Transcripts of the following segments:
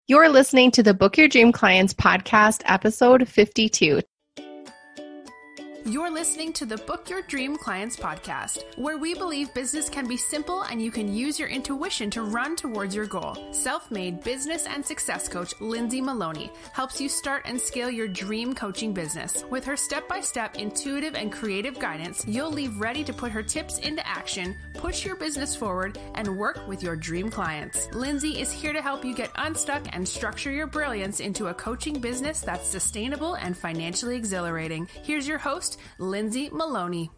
You're listening to the Book Your Dream Clients podcast, episode 52. You're listening to the Book Your Dream Clients podcast, where we believe business can be simple and you can use your intuition to run towards your goal. Self-made business and success coach Lindsay Maloney helps you start and scale your dream coaching business. With her step-by-step intuitive and creative guidance, you'll leave ready to put her tips into action, push your business forward, and work with your dream clients. Lindsay is here to help you get unstuck and structure your brilliance into a coaching business that's sustainable and financially exhilarating. Here's your host, Lindsay Maloney.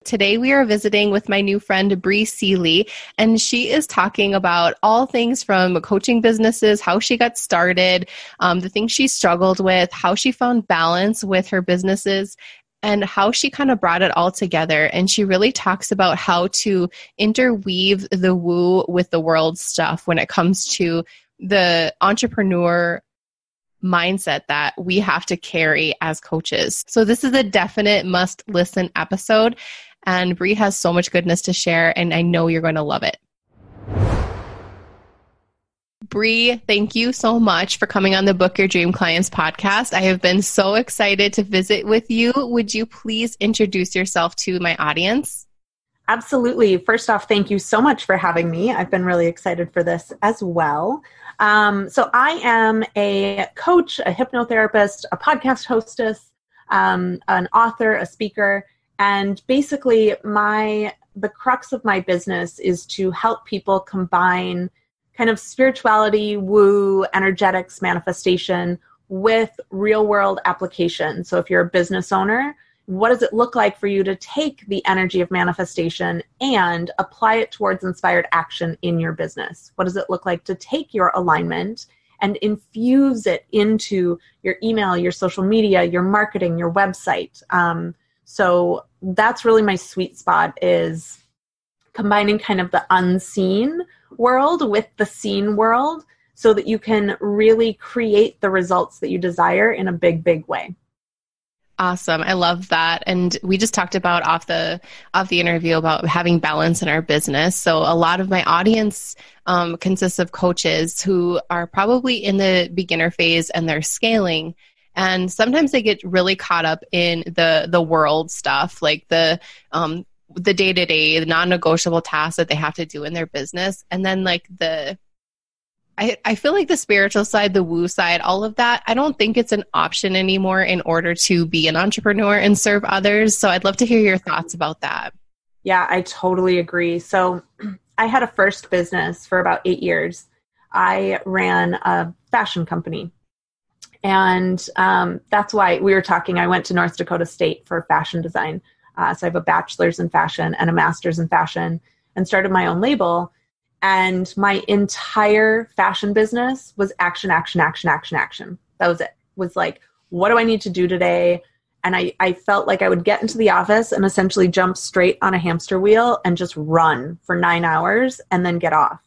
Today we are visiting with my new friend, Bri Seeley, and she is talking about all things from coaching businesses, how she got started, the things she struggled with, how she found balance with her businesses, and how she kind of brought it all together. And she really talks about how to interweave the woo with the world stuff when it comes to the entrepreneur mindset that we have to carry as coaches. So this is a definite must listen episode, and Bri has so much goodness to share, and I know you're going to love it. Bri, thank you so much for coming on the Book Your Dream Clients podcast. I have been so excited to visit with you. Would you please introduce yourself to my audience? Absolutely. First off, thank you so much for having me. I've been really excited for this as well. So I am a coach, a hypnotherapist, a podcast hostess, an author, a speaker, and basically the crux of my business is to help people combine kind of spirituality, woo, energetics, manifestation with real world application. So if you're a business owner, what does it look like for you to take the energy of manifestation and apply it towards inspired action in your business? What does it look like to take your alignment and infuse it into your email, your social media, your marketing, your website? So that's really my sweet spot, is combining kind of the unseen world with the seen world so that you can really create the results that you desire in a big, big way. Awesome. I love that. And we just talked about off the interview about having balance in our business. So a lot of my audience consists of coaches who are probably in the beginner phase and they're scaling. And sometimes they get really caught up in the world stuff, like the day-to-day, the non-negotiable tasks that they have to do in their business. And then like I feel like the spiritual side, the woo side, all of that, I don't think it's an option anymore in order to be an entrepreneur and serve others. So I'd love to hear your thoughts about that. Yeah, I totally agree. So I had a first business for about 8 years. I ran a fashion company. And that's why we were talking. I went to North Dakota State for fashion design. So I have a bachelor's in fashion and a master's in fashion, and started my own label. And my entire fashion business was action, action, action, action, action. That was it. Was like, what do I need to do today? And I felt like I would get into the office and essentially jump straight on a hamster wheel and just run for 9 hours and then get off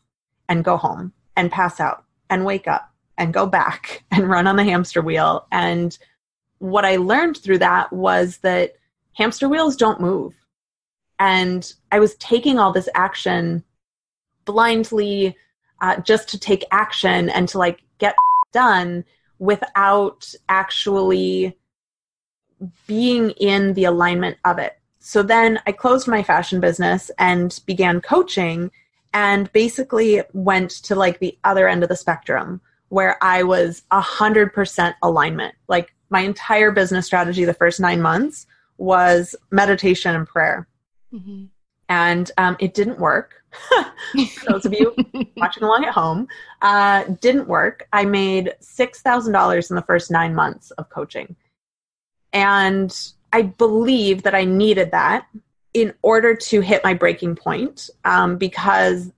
and go home and pass out and wake up and go back and run on the hamster wheel. And what I learned through that was that hamster wheels don't move. And I was taking all this action blindly, just to take action and to like get done without actually being in the alignment of it. So then I closed my fashion business and began coaching, and basically went to like the other end of the spectrum where I was 100% alignment. Like my entire business strategy the first 9 months was meditation and prayer. Mm-hmm. And it didn't work. For those of you watching along at home, didn't work. I made $6,000 in the first 9 months of coaching. And I believe that I needed that in order to hit my breaking point, because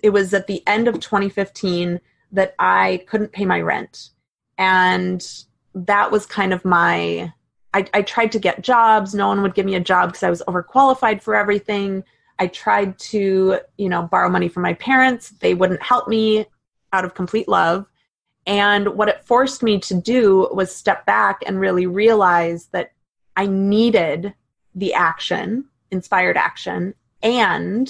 it was at the end of 2015 that I couldn't pay my rent. And that was kind of I tried to get jobs. No one would give me a job because I was overqualified for everything. I tried to, borrow money from my parents. They wouldn't help me out of complete love. And what it forced me to do was step back and really realize that I needed the action, inspired action, and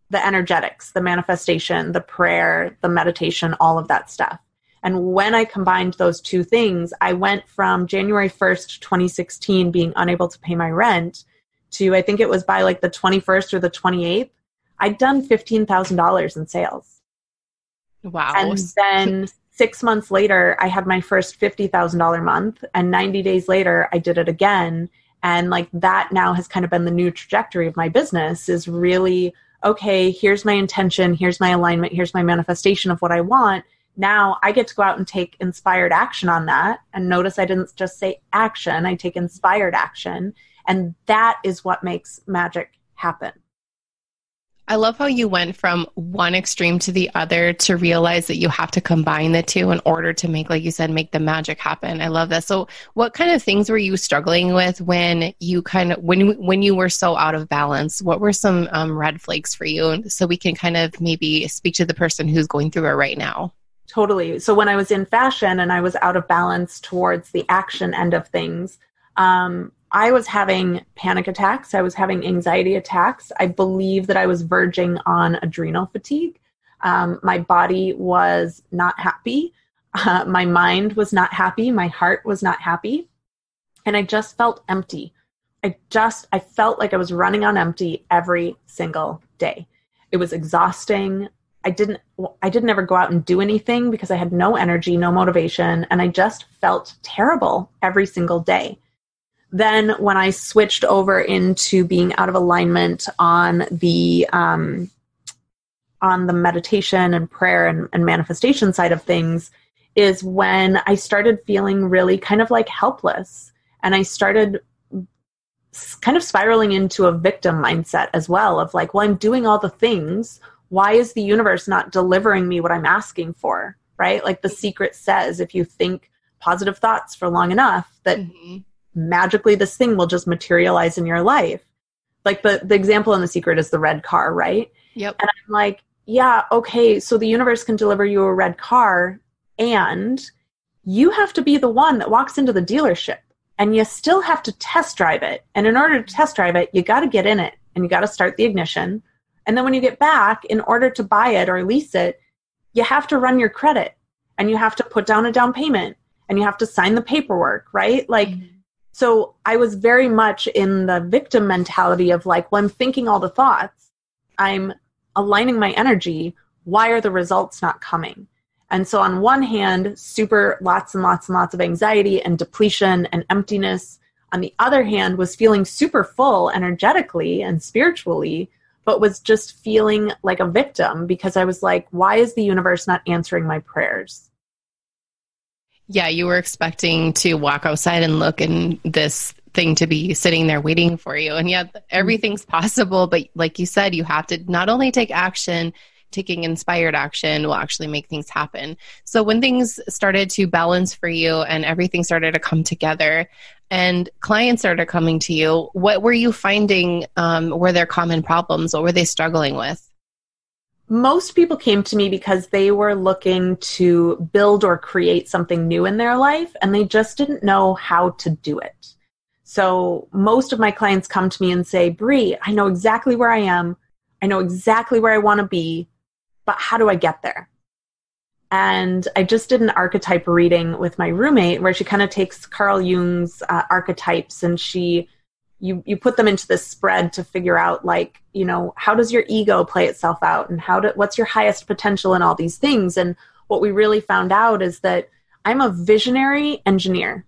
the energetics, the manifestation, the prayer, the meditation, all of that stuff. And when I combined those two things, I went from January 1st, 2016, being unable to pay my rent to, I think it was by like the 21st or the 28th, I'd done $15,000 in sales. Wow. And then 6 months later, I had my first $50,000 month, and 90 days later, I did it again. And like that now has kind of been the new trajectory of my business, is really, okay, here's my intention, here's my alignment, here's my manifestation of what I want. Now I get to go out and take inspired action on that. And notice I didn't just say action, I take inspired action. And that is what makes magic happen. I love how you went from one extreme to the other to realize that you have to combine the two in order to make, like you said, make the magic happen. I love that. So what kind of things were you struggling with when you when you were so out of balance? What were some red flags for you? So we can kind of maybe speak to the person who's going through it right now. Totally. So when I was in fashion and I was out of balance towards the action end of things, I was having panic attacks. I was having anxiety attacks. I believe that I was verging on adrenal fatigue. My body was not happy. My mind was not happy. My heart was not happy. And I just felt empty. I felt like I was running on empty every single day. It was exhausting. I didn't ever go out and do anything because I had no energy, no motivation, and I just felt terrible every single day. Then when I switched over into being out of alignment on the meditation and prayer and manifestation side of things, is when I started feeling really kind of like helpless. And I started kind of spiraling into a victim mindset as well, of like, well, I'm doing all the things. Why is the universe not delivering me what I'm asking for? Right? Like The Secret says, if you think positive thoughts for long enough, that magically this thing will just materialize in your life. Like the example in The Secret is the red car, right? Yep. And I'm like, yeah, okay, so the universe can deliver you a red car, and you have to be the one that walks into the dealership, and you still have to test drive it. And in order to test drive it, you got to get in it, and you got to start the ignition. And then when you get back, in order to buy it or lease it, you have to run your credit, and you have to put down a down payment, and you have to sign the paperwork, right? Like, so I was very much in the victim mentality of like, well, I'm thinking all the thoughts, I'm aligning my energy, why are the results not coming? And so on one hand, lots and lots and lots of anxiety and depletion and emptiness. On the other hand, was feeling super full energetically and spiritually, but was just feeling like a victim because I was like, why is the universe not answering my prayers? Yeah, you were expecting to walk outside and look and this thing to be sitting there waiting for you. And yeah, everything's possible. But like you said, you have to not only take action, taking inspired action will actually make things happen. So when things started to balance for you and everything started to come together and clients started coming to you, what were you finding were their common problems? What were they struggling with? Most people came to me because they were looking to build or create something new in their life, and they just didn't know how to do it. So most of my clients come to me and say, Bri, I know exactly where I am. I know exactly where I want to be, but how do I get there? And I just did an archetype reading with my roommate where she kind of takes Carl Jung's archetypes, and you put them into this spread to figure out, like, you know, how does your ego play itself out, and what's your highest potential in all these things? And what we really found out is that I'm a visionary engineer.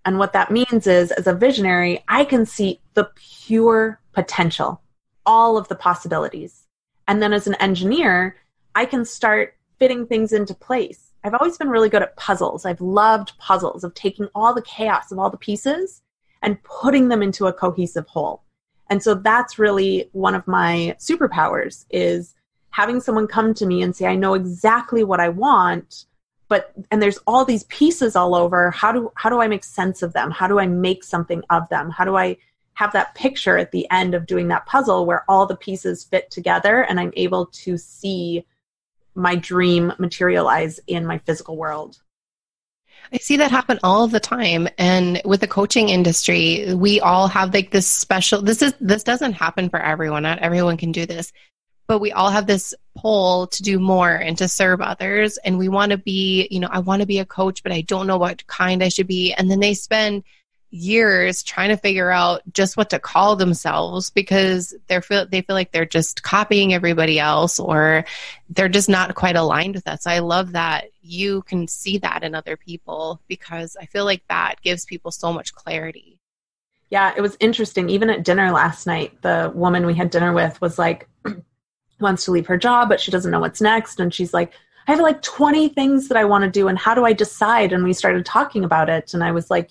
And what that means is, as a visionary, I can see the pure potential, all of the possibilities. And then as an engineer, I can start fitting things into place. I've always been really good at puzzles. I've loved puzzles, of taking all the chaos of all the pieces and putting them into a cohesive whole. And so that's really one of my superpowers, is having someone come to me and say, I know exactly what I want, and there's all these pieces all over. How do I make sense of them? How do I make something of them? How do I have that picture at the end of doing that puzzle where all the pieces fit together and I'm able to see my dream materialize in my physical world? I see that happen all the time. And with the coaching industry, we all have like this special, this doesn't happen for everyone. Not everyone can do this. but we all have this pull to do more and to serve others. And we want to be, I want to be a coach, but I don't know what kind I should be. And then they spend years trying to figure out just what to call themselves because they feel like they're just copying everybody else, or they're just not quite aligned with that. So I love that you can see that in other people, because I feel like that gives people so much clarity. Yeah, it was interesting. Even at dinner last night, the woman we had dinner with was like, wants to leave her job, but she doesn't know what's next. And she's like, I have like 20 things that I want to do. And how do I decide? And we started talking about it. And I was like,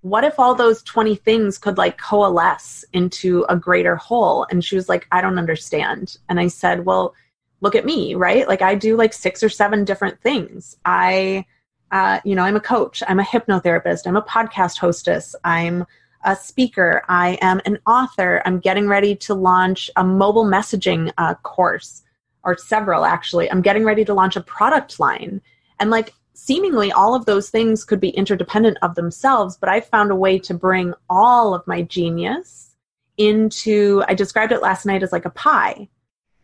what if all those 20 things could like coalesce into a greater whole? And she was like, I don't understand. And I said, well, look at me, right? Like I do like 6 or 7 different things. I'm a coach. I'm a hypnotherapist. I'm a podcast hostess. I'm a speaker. I am an author. I'm getting ready to launch a mobile messaging course, or several actually. I'm getting ready to launch a product line. And like, seemingly all of those things could be interdependent of themselves, but I found a way to bring all of my genius into, I described it last night as like a pie.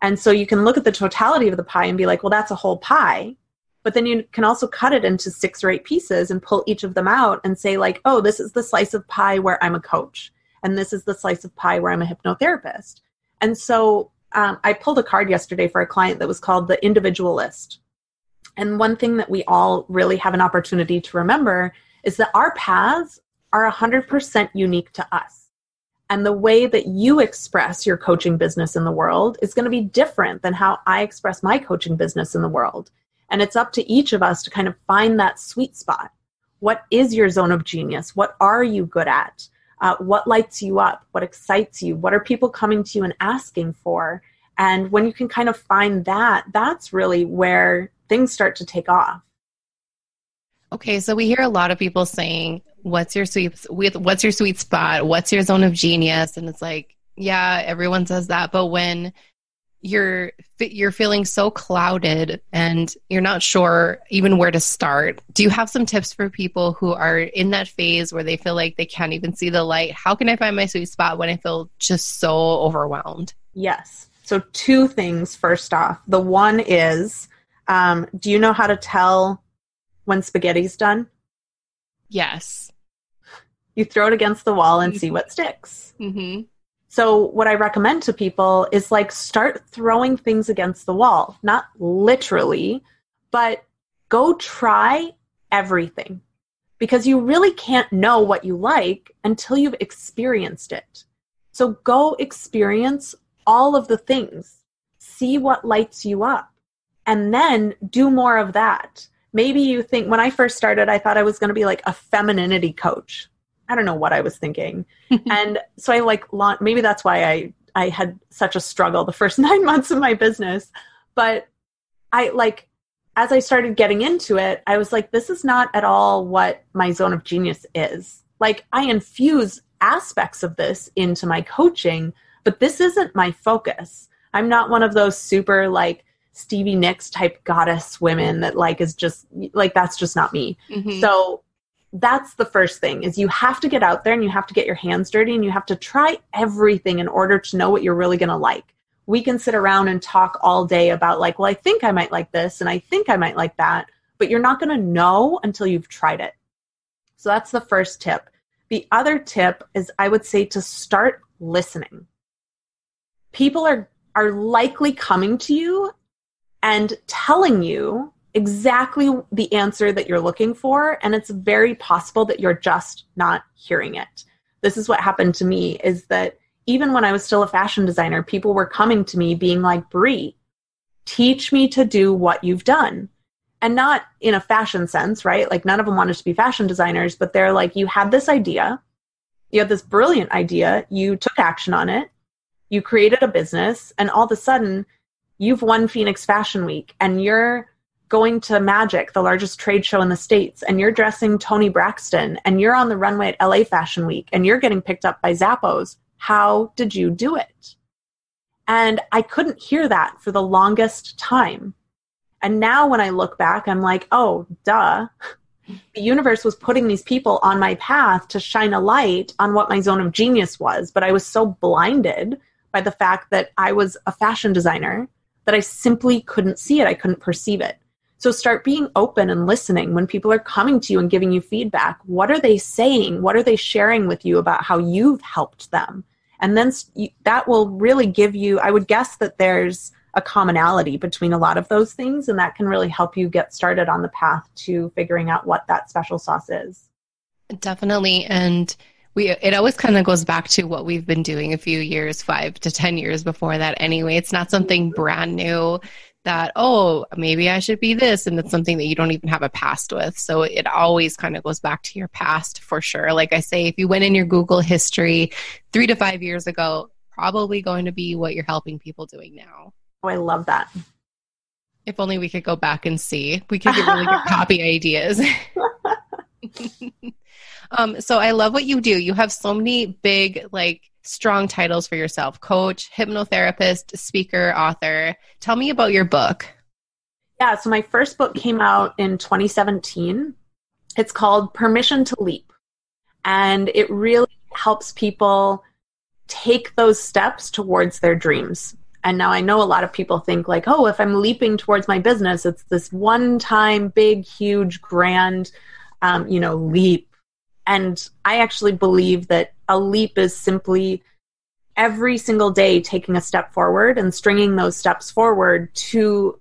And so you can look at the totality of the pie and be like, well, that's a whole pie. But then you can also cut it into 6 or 8 pieces and pull each of them out and say like, oh, this is the slice of pie where I'm a coach. And this is the slice of pie where I'm a hypnotherapist. And so I pulled a card yesterday for a client that was called the individualist. And one thing that we all really have an opportunity to remember is that our paths are 100% unique to us. And the way that you express your coaching business in the world is going to be different than how I express my coaching business in the world. And it's up to each of us to kind of find that sweet spot. What is your zone of genius? What are you good at? What lights you up? What excites you? What are people coming to you and asking for? And when you can kind of find that, that's really where things start to take off. Okay, so we hear a lot of people saying, what's your sweet spot? What's your zone of genius? And it's like, yeah, everyone says that. But when you're feeling so clouded and you're not sure even where to start, do you have some tips for people who are in that phase where they feel like they can't even see the light? How can I find my sweet spot when I feel just so overwhelmed? Yes. So 2 things. First off, the one is, do you know how to tell when spaghetti's done? Yes. You throw it against the wall and see what sticks. Mm-hmm. So what I recommend to people is like start throwing things against the wall, not literally, but go try everything, because you really can't know what you like until you've experienced it. So go experience all of the things, see what lights you up, and then do more of that. Maybe you think, when I first started, I thought I was going to be like a femininity coach. I don't know what I was thinking. And so I maybe that's why I had such a struggle the first 9 months of my business. But as I started getting into it, I was like, this is not at all what my zone of genius is. Like, I infuse aspects of this into my coaching, but this isn't my focus. I'm not one of those super like Stevie Nicks type goddess women that like is just like, that's just not me. Mm-hmm. So that's the first thing, is you have to get out there and you have to get your hands dirty and you have to try everything in order to know what you're really going to like. We can sit around and talk all day about like, well, I think I might like this and I think I might like that, but you're not going to know until you've tried it. So that's the first tip. The other tip is, I would say, to start listening. People are likely coming to you and telling you exactly the answer that you're looking for, and it's very possible that you're just not hearing it. This is what happened to me, is that even when I was still a fashion designer, people were coming to me being like, Bri, teach me to do what you've done. And not in a fashion sense, right? Like, none of them wanted to be fashion designers, but they're like, you had this idea, you had this brilliant idea, you took action on it, you created a business, and all of a sudden you've won Phoenix Fashion Week and you're going to Magic, the largest trade show in the States, and you're dressing Toni Braxton, and you're on the runway at LA Fashion Week, and you're getting picked up by Zappos. How did you do it? And I couldn't hear that for the longest time. And now when I look back, I'm like, oh, duh. The universe was putting these people on my path to shine a light on what my zone of genius was, but I was so blinded by the fact that I was a fashion designer, that I simply couldn't see it. I couldn't perceive it. So start being open and listening when people are coming to you and giving you feedback. What are they saying? What are they sharing with you about how you've helped them? And then that will really give you, I would guess that there's a commonality between a lot of those things, and that can really help you get started on the path to figuring out what that special sauce is. Definitely. And it always kind of goes back to what we've been doing a few years, 5 to 10 years before that anyway. It's not something brand new that, oh, maybe I should be this. And it's something that you don't even have a past with. So it always kind of goes back to your past for sure. Like I say, if you went in your Google history 3 to 5 years ago, probably going to be what you're helping people doing now. Oh, I love that. If only we could go back and see. We could get really good copy ideas. So I love what you do. You have so many big, strong titles for yourself: coach, hypnotherapist, speaker, author. Tell me about your book. Yeah. So my first book came out in 2017. It's called Permission to Leap. And it really helps people take those steps towards their dreams. And now I know a lot of people think oh, if I'm leaping towards my business, it's this one-time, big, huge, grand, leap. And I actually believe that a leap is simply every single day taking a step forward and stringing those steps forward to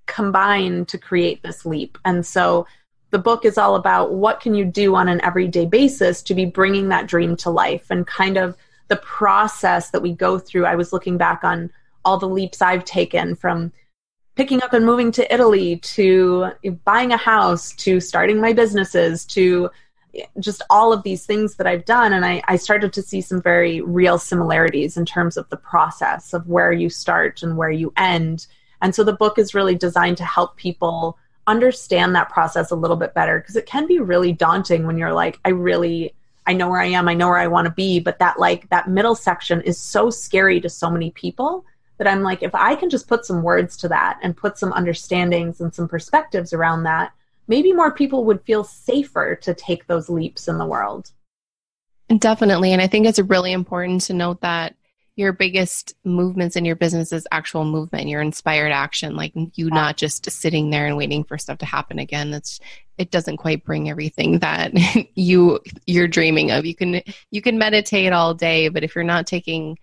combine to create this leap. And so the book is all about what can you do on an everyday basis to be bringing that dream to life, and kind of the process that we go through. I was looking back on all the leaps I've taken, from picking up and moving to Italy, to buying a house, to starting my businesses, to just all of these things that I've done. And I started to see some very real similarities in terms of the process of where you start and where you end. And so the book is really designed to help people understand that process a little bit better, because it can be really daunting when you're like, I know where I am, I know where I want to be, but that middle section is so scary to so many people that I'm like, if I can just put some words to that and put some understandings and some perspectives around that, maybe more people would feel safer to take those leaps in the world. Definitely. And I think it's really important to note that your biggest movements in your business is actual movement, your inspired action, not just sitting there and waiting for stuff to happen again. It doesn't quite bring everything that you're dreaming of. You can meditate all day, but if you're not taking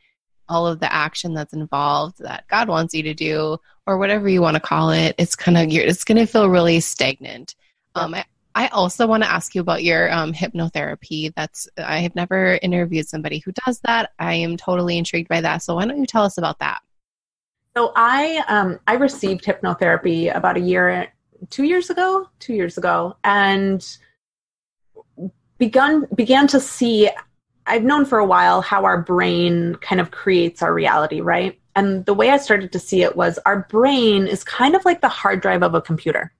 all of the action that's involved that God wants you to do, or whatever you want to call it, it's going to feel really stagnant. I also want to ask you about your hypnotherapy. I have never interviewed somebody who does that. I am totally intrigued by that. So why don't you tell us about that? So I received hypnotherapy about 2 years ago, and began to see. I've known for a while how our brain kind of creates our reality, right? And the way I started to see it was our brain is kind of like the hard drive of a computer.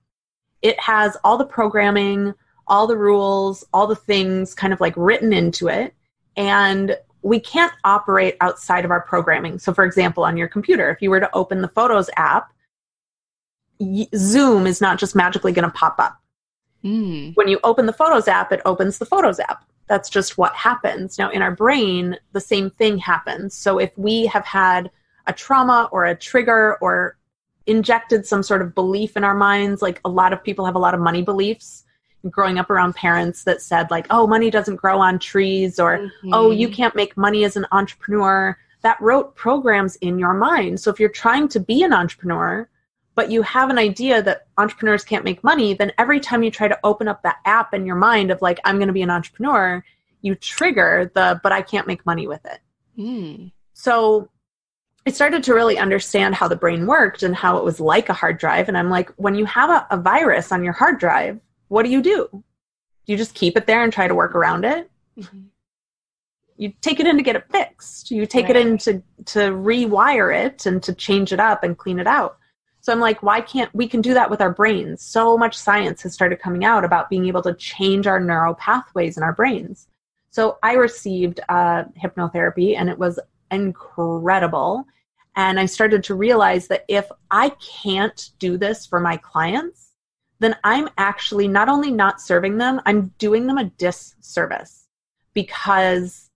It has all the programming, all the rules, all the things kind of written into it. And we can't operate outside of our programming. So for example, on your computer, if you were to open the Photos app, Zoom is not just magically going to pop up. When you open the Photos app, it opens the Photos app. That's just what happens. Now, in our brain, the same thing happens. So if we have had a trauma or a trigger or injected some sort of belief in our minds, a lot of people have a lot of money beliefs, growing up around parents that said oh, money doesn't grow on trees, or, oh, you can't make money as an entrepreneur. That wrote programs in your mind. So if you're trying to be an entrepreneur, but you have an idea that entrepreneurs can't make money, then every time you try to open up that app in your mind of I'm going to be an entrepreneur, you trigger but I can't make money with it. So I started to really understand how the brain worked and how it was like a hard drive. And I'm like, when you have a virus on your hard drive, what do? Do you just keep it there and try to work around it? Mm-hmm. You take it in to get it fixed. You take it in to rewire it and to change it up and clean it out. So I'm like, why can't we can do that with our brains? So much science has started coming out about being able to change our neural pathways in our brains. So I received hypnotherapy, and it was incredible. And I started to realize that if I can't do this for my clients, then I'm actually not only not serving them, I'm doing them a disservice. Because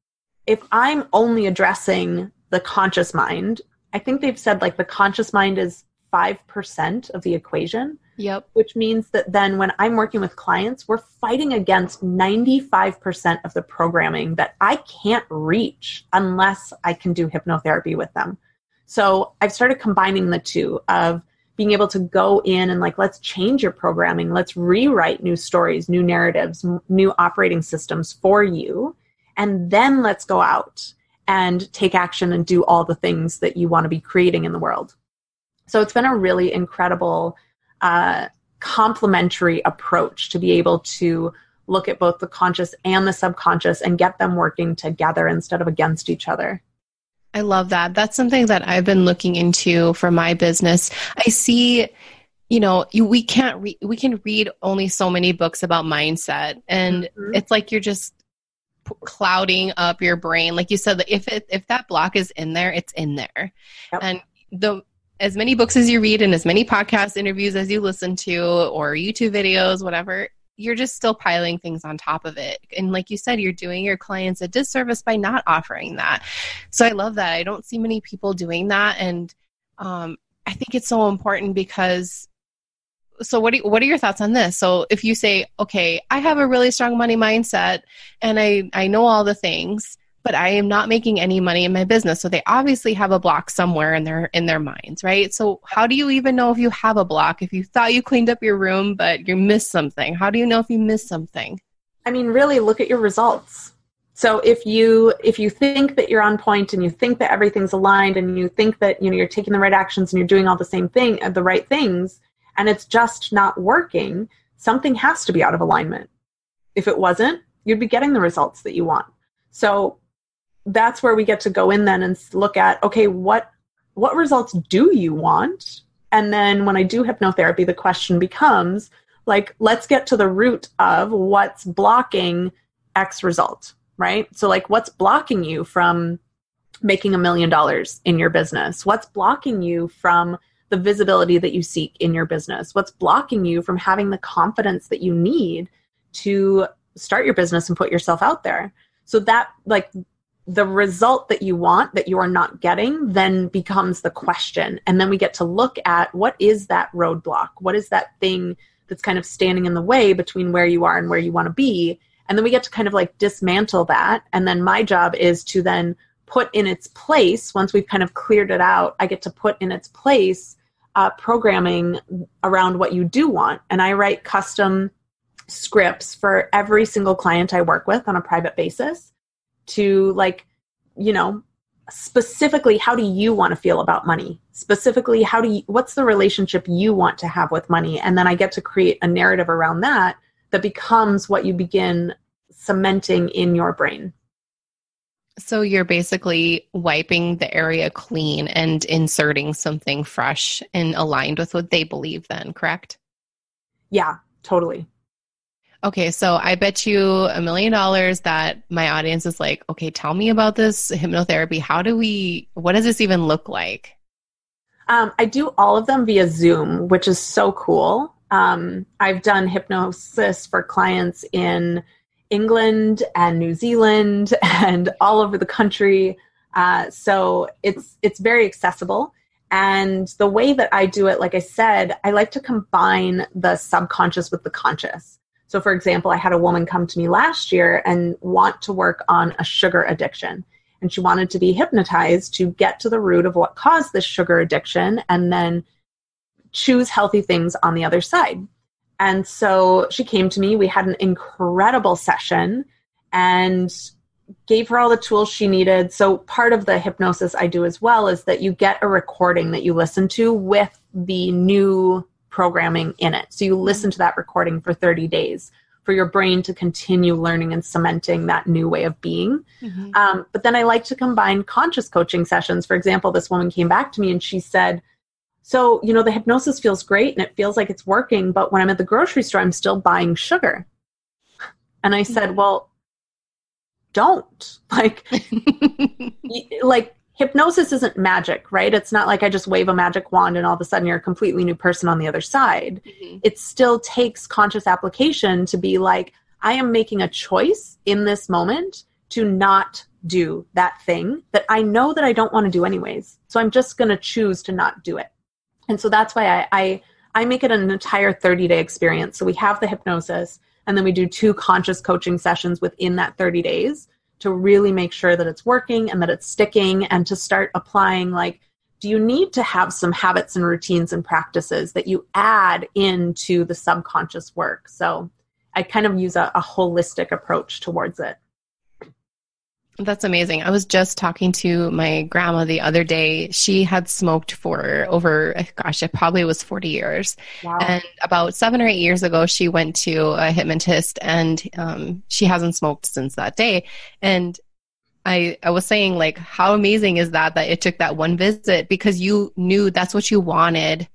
if I'm only addressing the conscious mind, I think they've said like the conscious mind is 5% of the equation. Yep. Which means that then when I'm working with clients, we're fighting against 95% of the programming that I can't reach unless I can do hypnotherapy with them. So I've started combining the two of being able to go in and like, let's change your programming. Let's rewrite new stories, new narratives, new operating systems for you. And then let's go out and take action and do all the things that you want to be creating in the world. So it's been a really incredible complementary approach to be able to look at both the conscious and the subconscious and get them working together instead of against each other. I love that. That's something that I've been looking into for my business. I see, we can read only so many books about mindset, and it's like you're just clouding up your brain. Like you said, that if that block is in there, it's in there. Yep. And as many books as you read and as many podcast interviews as you listen to or YouTube videos, whatever, you're just still piling things on top of it. And like you said, you're doing your clients a disservice by not offering that. So I love that. I don't see many people doing that. And I think it's so important because, so what are your thoughts on this? So if you say, okay, I have a really strong money mindset and I know all the things, but I am not making any money in my business. So they obviously have a block somewhere in their minds, right? So how do you even know if you have a block? If you thought you cleaned up your room, but you missed something, how do you know if you missed something? I mean, really look at your results. So if you think that you're on point and you think that everything's aligned and you think that, you're taking the right actions and you're doing all the right things, and it's just not working, something has to be out of alignment. If it wasn't, you'd be getting the results that you want. So that's where we get to go in then and look at, okay, what results do you want? And then when I do hypnotherapy, the question becomes like, let's get to the root of what's blocking X result, right? So like, what's blocking you from making $1 million in your business? What's blocking you from the visibility that you seek in your business? What's blocking you from having the confidence that you need to start your business and put yourself out there? So that like the result that you want that you are not getting then becomes the question. And then we get to look at what is that roadblock? What is that thing that's kind of standing in the way between where you are and where you want to be? And then we get to kind of like dismantle that. And then my job is to then put in its place, once we've kind of cleared it out, I get to put in its place programming around what you do want. And I write custom scripts for every single client I work with on a private basis to like, specifically, how do you want to feel about money? Specifically, what's the relationship you want to have with money? And then I get to create a narrative around that becomes what you begin cementing in your brain. So you're basically wiping the area clean and inserting something fresh and aligned with what they believe then, correct? Yeah, totally. Okay, so I bet you $1 million that my audience is like, okay, tell me about this hypnotherapy. What does this even look like? I do all of them via Zoom, which is so cool. I've done hypnosis for clients in England and New Zealand and all over the country. So it's very accessible. And the way that I do it, like I said, I like to combine the subconscious with the conscious. So for example, I had a woman come to me last year and want to work on a sugar addiction. And she wanted to be hypnotized to get to the root of what caused this sugar addiction and then choose healthy things on the other side. And so she came to me, we had an incredible session and gave her all the tools she needed. So part of the hypnosis I do as well is that you get a recording that you listen to with the new programming in it. So you listen to that recording for 30 days for your brain to continue learning and cementing that new way of being. Mm-hmm. But then I like to combine conscious coaching sessions. For example, this woman came back to me and she said, so, the hypnosis feels great and it feels like it's working, but when I'm at the grocery store, I'm still buying sugar. And I said, well, don't. Like hypnosis isn't magic, right? It's not like I just wave a magic wand and all of a sudden you're a completely new person on the other side. Mm-hmm. It still takes conscious application to be like, I am making a choice in this moment to not do that thing that I know that I don't want to do anyways. So I'm just going to choose to not do it. And so that's why I make it an entire 30-day experience. So we have the hypnosis, and then we do 2 conscious coaching sessions within that 30 days to really make sure that it's working and that it's sticking, and to start applying, like, do you need to have some habits and routines and practices that you add into the subconscious work? So I kind of use a holistic approach towards it. That's amazing. I was just talking to my grandma the other day. She had smoked for over, gosh, it probably was 40 years. Wow. And about 7 or 8 years ago, she went to a hypnotist, and she hasn't smoked since that day. And I was saying, like, how amazing is that it took that one visit because you knew that's what you wanted.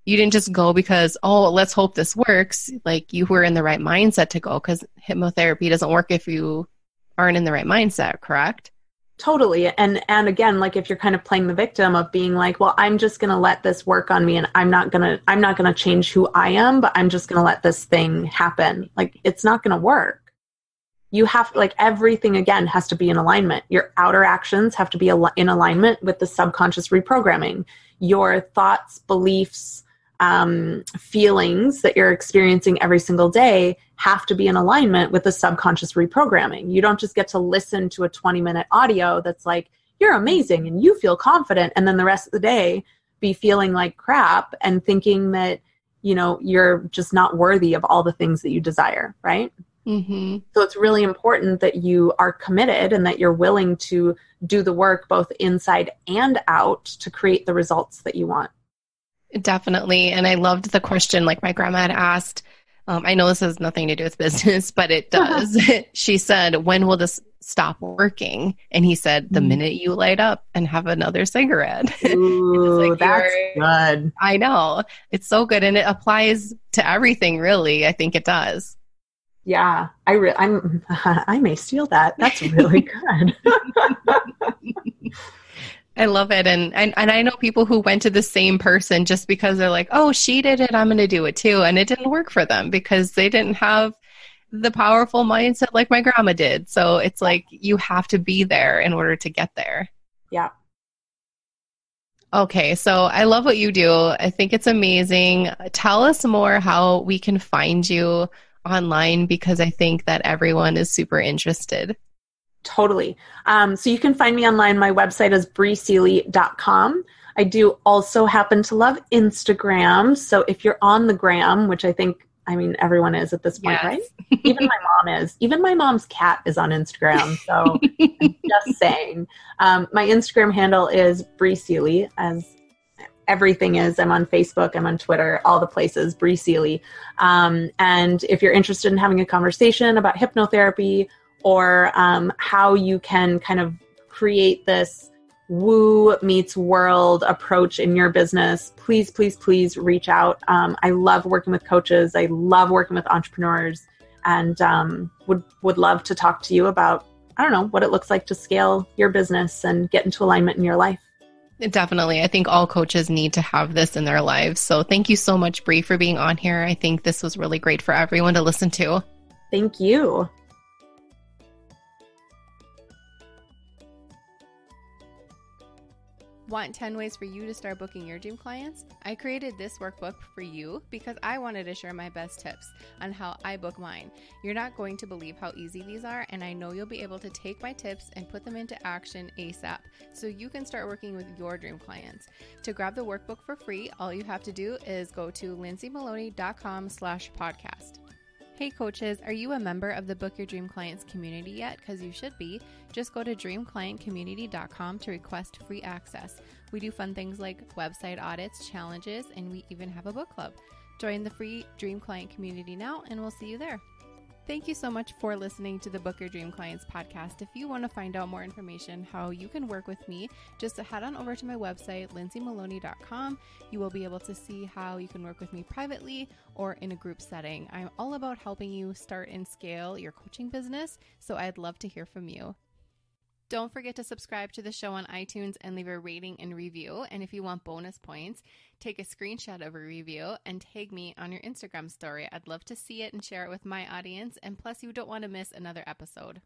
You didn't just go because, oh, let's hope this works. Like, you were in the right mindset to go, because hypnotherapy doesn't work if you aren't in the right mindset, correct? Totally. And again, like, if you're kind of playing the victim of being like, well, I'm just going to let this work on me, and I'm not going to change who I am, but I'm just going to let this thing happen. Like, it's not going to work. You have, like, everything again has to be in alignment. Your outer actions have to be in alignment with the subconscious reprogramming. Your thoughts, beliefs, feelings that you're experiencing every single day have to be in alignment with the subconscious reprogramming. You don't just get to listen to a 20-minute audio that's like, you're amazing and you feel confident, and then the rest of the day be feeling like crap and thinking that, you know, you're just not worthy of all the things that you desire, right? Mm-hmm. So it's really important that you are committed and that you're willing to do the work both inside and out to create the results that you want. Definitely. And I loved the question, like my grandma had asked, I know this has nothing to do with business, but it does. She said, when will this stop working? And he said, the minute you light up and have another cigarette. Ooh, like, that's good. I know. It's so good. And it applies to everything, really. I think it does. Yeah, I may steal that. That's really good. I love it. And I know people who went to the same person just because they're like, oh, she did it, I'm going to do it too. And it didn't work for them because they didn't have the powerful mindset like my grandma did. So it's like, you have to be there in order to get there. Yeah. Okay. So I love what you do. I think it's amazing. Tell us more how we can find you online, because I think that everyone is super interested. Totally. So you can find me online. My website is briseeley.com. I do also happen to love Instagram. So if you're on the gram, which I mean, everyone is at this point, yes. Right? Even my mom is. Even my mom's cat is on Instagram. So I'm just saying. My Instagram handle is Bri Seeley, as everything is. I'm on Facebook, I'm on Twitter, all the places, Bri Seeley. And if you're interested in having a conversation about hypnotherapy, or how you can kind of create this woo meets world approach in your business, please, please, please reach out. I love working with coaches. I love working with entrepreneurs, and would love to talk to you about, I don't know, what it looks like to scale your business and get into alignment in your life. Definitely. I think all coaches need to have this in their lives. So thank you so much, Bri, for being on here. I think this was really great for everyone to listen to. Thank you. Want 10 ways for you to start booking your dream clients? I created this workbook for you because I wanted to share my best tips on how I book mine. You're not going to believe how easy these are, and I know you'll be able to take my tips and put them into action ASAP so you can start working with your dream clients. To grab the workbook for free, all you have to do is go to lindsaymaloney.com/podcast. Hey coaches, are you a member of the Book Your Dream Clients community yet? Because you should be. Just go to dreamclientcommunity.com to request free access. We do fun things like website audits, challenges, and we even have a book club. Join the free Dream Client community now, and we'll see you there. Thank you so much for listening to the Book Your Dream Clients podcast. If you want to find out more information how you can work with me, just head on over to my website, lindsaymaloney.com. You will be able to see how you can work with me privately or in a group setting. I'm all about helping you start and scale your coaching business, so I'd love to hear from you. Don't forget to subscribe to the show on iTunes and leave a rating and review. And if you want bonus points, take a screenshot of a review and tag me on your Instagram story. I'd love to see it and share it with my audience. And plus, you don't want to miss another episode.